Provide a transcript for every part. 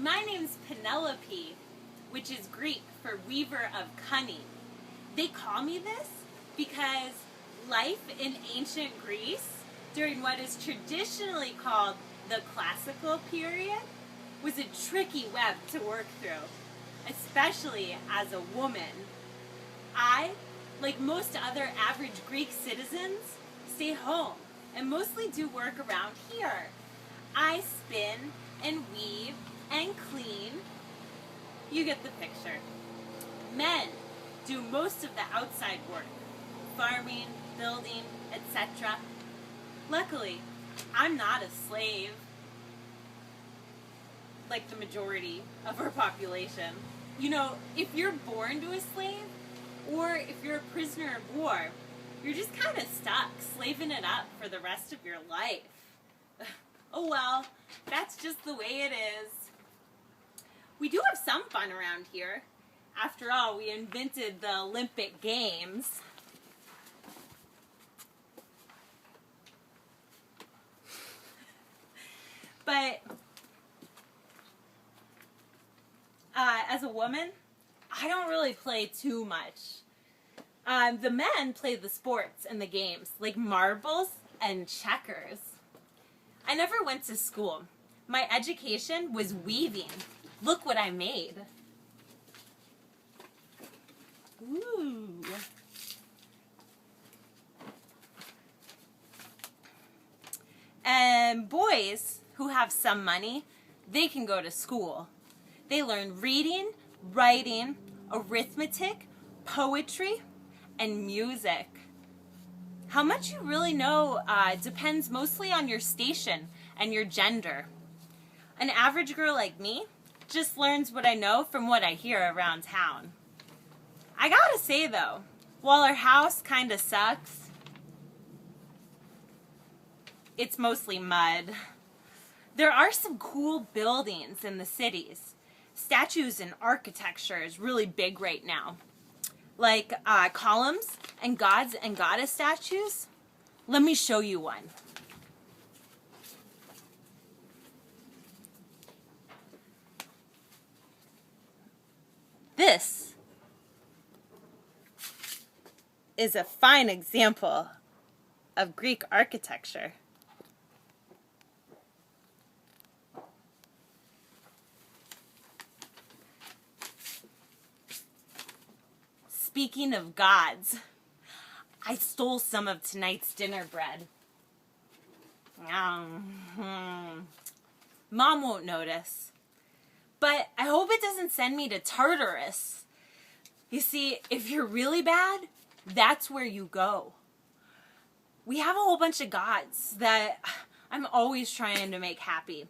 My name's Penelope, which is Greek for weaver of cunning. They call me this because life in ancient Greece during what is traditionally called the classical period was a tricky web to work through, especially as a woman. I, like most other average Greek citizens, stay home and mostly do work around here. I spin and weave and clean. You get the picture. Men do most of the outside work, farming, building, etc. Luckily, I'm not a slave like the majority of our population. You know, if you're born to a slave, or if you're a prisoner of war, you're just kind of stuck slaving it up for the rest of your life. Oh well, that's just the way it is. We do have some fun around here. After all, we invented the Olympic Games. But as a woman, I don't really play too much. The men play the sports and the games, like marbles and checkers. I never went to school. My education was weaving. Look what I made. Ooh. And boys who have some money, they can go to school. They learn reading, writing, arithmetic, poetry, and music. How much you really know depends mostly on your station and your gender. An average girl like me just learns what I know from what I hear around town. I gotta say though, while our house kinda sucks, it's mostly mud. There are some cool buildings in the cities. Statues and architecture is really big right now. Like columns and gods and goddess statues. Let me show you one. This is a fine example of Greek architecture. Speaking of gods, I stole some of tonight's dinner bread. Mom won't notice. But I hope it doesn't send me to Tartarus. You see, if you're really bad, that's where you go. We have a whole bunch of gods that I'm always trying to make happy.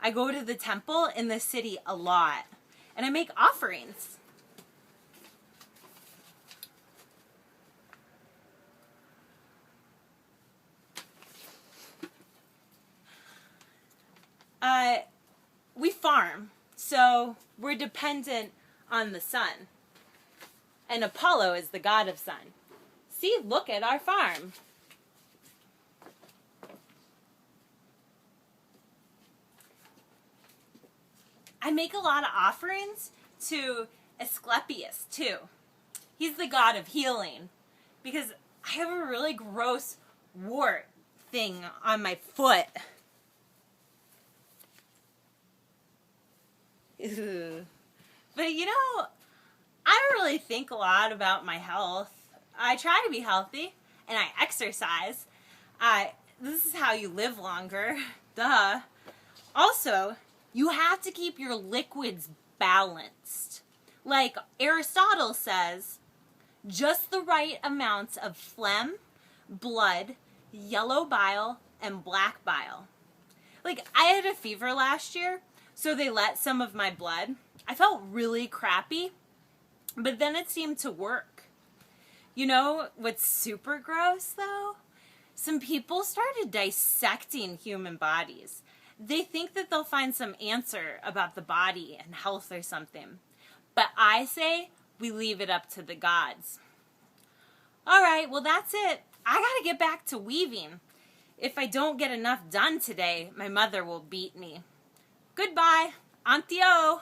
I go to the temple in the city a lot, and I make offerings. We farm, so we're dependent on the sun. And Apollo is the god of sun. See, look at our farm. I make a lot of offerings to Asclepius too. He's the god of healing because I have a really gross wart thing on my foot. But you know, I don't really think a lot about my health. I try to be healthy and I exercise. This is how you live longer. Duh. Also, you have to keep your liquids balanced. Like Aristotle says, just the right amounts of phlegm, blood, yellow bile, and black bile. Like, I had a fever last year, so they let some of my blood. I felt really crappy, but then it seemed to work. You know what's super gross, though? Some people started dissecting human bodies. They think that they'll find some answer about the body and health or something. But I say we leave it up to the gods. All right, well, that's it. I gotta get back to weaving. If I don't get enough done today, my mother will beat me. Goodbye. Antio!